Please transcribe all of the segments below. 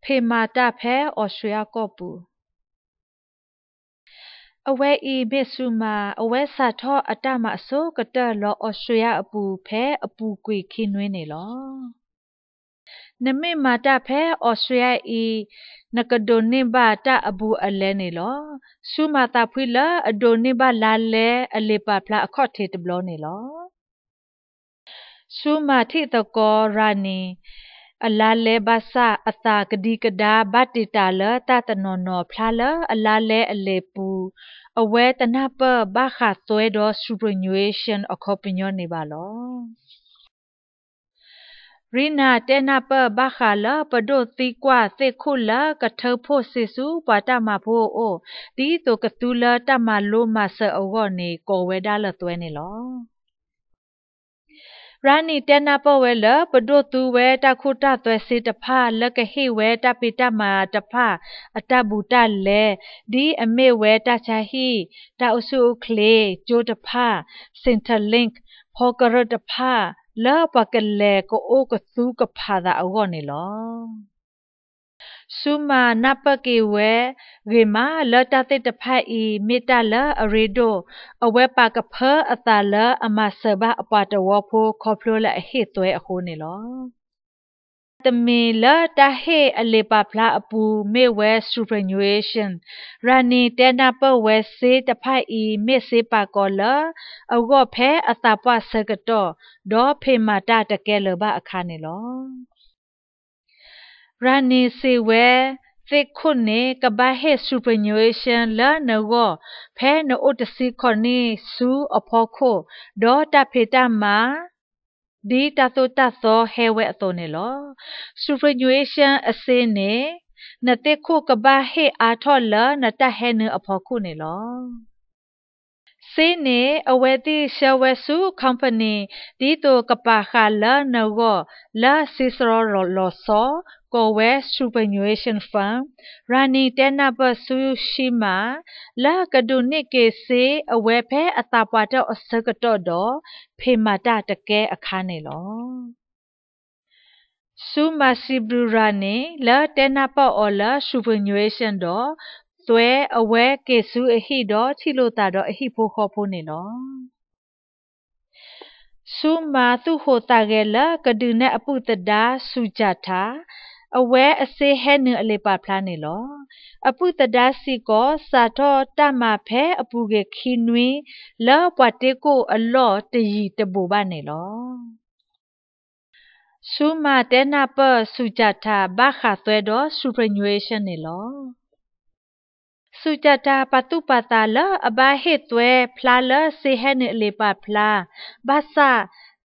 ဖေမာတာဖဲဩစတြေးလျကောပူအဝဲဤမေဆုမာအဝဲစာထောအတမအစိုးကတလောဩစတြေးလျအပူဖဲအပူကွေခင်းနွေးနေလောနမေမာတာဖဲဩစတြေးလျဤနကဒိုနေဘာတာအဘူအလဲနေလောဆုမာတာဖွေလအဒိုနေဘာလာလဲအလေပါဖလာအခေါ်ထေတဘလောနေလောဆုမာထိတကောရာနီအလာလဲဘာစာအတာကဒီကဒါဘတ်တီတာလတာတနော်နော်ဖလာလအလာလဲအလေပူအဝဲတနပဘာခါသွဲတော့ superannuation အခုပညောနေပါလောရီနာတဲနာပဘာခါလပဒိုတိကွာသေခုလကထဖို့စစ်စုပါတမဖို့အိုဒီတိုကတူလတမလိုမဆအောနေကိုဝဲဒါလသွဲနေလောရာနီတဲနာပဝဲလပဒိုတူဝဲတခုတသွဲစီတဖလကဟိဝဲတပိတမတဖအတဘူတလဲဒီအမေဝဲတချာဟိတအဆုခလေဂျိုတဖစင်တာလင့်ဖောကရတဖလာပကလေကိုအိုကသူကဖာဒါအောနေလောဆုမာနပကေဝဲရေမာလတတိတဖတ်ဤမေတ္တလအရေဒိုအဝဲပါကဖအတာလအမဆဘအပတဝဖိုခေါပလိုလအဟိသွဲအခုနေလောတမီလတဟေအလေပါဖလာအပူမေဝဲ superannuation ရနီတဲနာပဝဲစေတဖတ်ဤမေစေပါကောလအဝဖဲအတာပဆကတော့ဒေါ်ဖေမာတာတကဲလဘအခါနေလောရနီစေဝဲသေခုနေကဘာဟေ superannuation လာနောဖဲနိုတစီခနီစူအဖို့ခိုဒေါ်တဖေတာမာဒီတသောတသောဟဲဝဲအတော်နေလော superannuation အစင်းနေနတဲ့ခုကဘာဟေအာထော်လာနတဟဲနအဖို့ခုနေလောစေနေအဝဲတိရှဝဲစု company ဒီတိုကပါခါလာနောလာစီစရောလောဆောကိုဝဲ superannuation firm ရာနီတဲနာပဆူရှိမာလာကဒုနိကေစေအဝဲဖဲအတာပွားတော့အစကတော့တော့ဖေမာတာတကဲအခါနေလောဆုမာစီဘရူရာနီလာတဲနာပအော်လာ superannuation တော့သွဲအဝဲကေဆူအဟိတော့ချီလို့တာတော့အဟိဖို့ခေါ်ဖို့နေလောဆုမာသူဟိုတာကဲလာကဒုနဲ့အပုတဒါစုကြတာအဝဲအစေဟဲနအလေပါဖလာနေလောအပုတဒါစီကိုစာတော့တမဖဲအပူကခီနွေလောပွားတေကိုအလော့တရီတဘူပါနေလောဆုမာတဲနာပစုကြတာဘာခါသွဲတော့ superannuation နေလောစုကြတာပတုပတာလအဘဟေသွဲဖလာလစေဟဲနအလေပါဖလာဘာစာ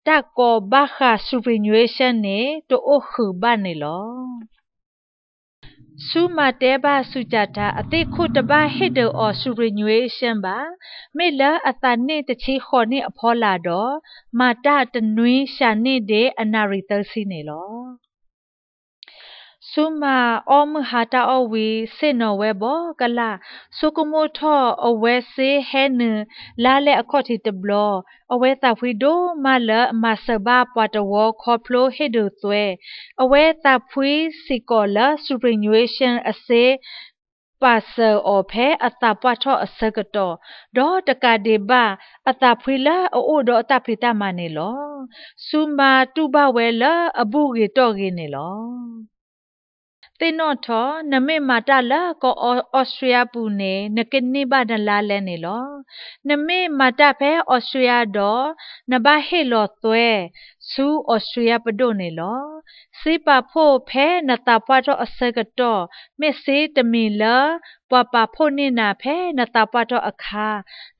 တကောဘာခါ superannuation နေတိုအိုခုဘာနေလောဆုမာတဲဘာစုကြတာအတိခုတဘာဟစ်ဒေအော် superannuation ဘာမေလအတနေတချီခေါ်နေအဖောလာတော့မာတာတနွေးရှာနေတဲ့အနာရီတစီနေလောဆုမာအောမဟာတာအဝီစေနော်ဝဲဘောကလာဆုကမိုထောအဝဲစေဟဲနလာလေအခေါ်တီတဘလအဝဲတာဖွေဒိုမလမဆဘာပွားတဝခေါ်ဖလိုဟေဒိုသွဲအဝဲတာဖွေစီကောလာ superannuation အစေပါဆာအောဖဲအတာပွားထောအစကတော့ဒေါ်တကဒေဘာအတာဖွေလာအိုဒေါ်အတာဖိတာမနေလောဆုမာတူဘဝဲလာအဘူရီတော့ရင်းနေလောတေနောထောနမေမာတာလာကောဩစတြေးလျပူနေနကနေဘာဒလာလဲနေလောနမေမာတာဖဲဩစတြေးလျတော့နဘဟေလောသွဲစူဩစတြေးလျပဒိုနေလောစေပါဖို့ဖဲနတာပွားတော့အစကတော့မေစေတမီလာပွာပါဖို့နေနာဖဲနတာပွားတော့အခါ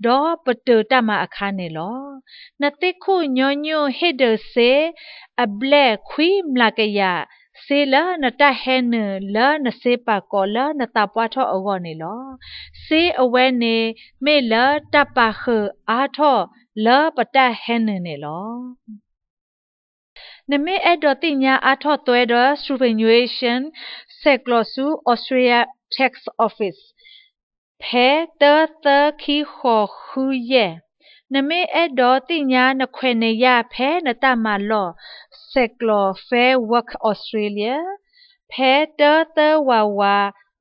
တော့ပတူတမအခါနေလောနတိခုညိုညိုဟေဒစေအဘလက်ခွီမလာကရစေလာနတဟဲနလာနစေပါကောလာနတပွားထောအောနေလောစေအဝဲနေမေလာတပါခအာထောလာပတဟဲနနေလောနမေအဲ့တော့တင်ညာအာထောသွဲတော့ superannuation ဆက်လောစု Australia Tax Office ဖဲတခီခေါ်ခူရဲ့နမေအဲ့တော့တင်ညာနခွေနေရဖဲနတမလောSecular Fair Work Australia ဖဲတဲတဲဝါဝါ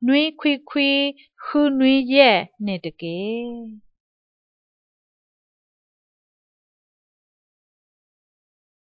နွိခွိခွိခူနွိရဲ့နေတကေ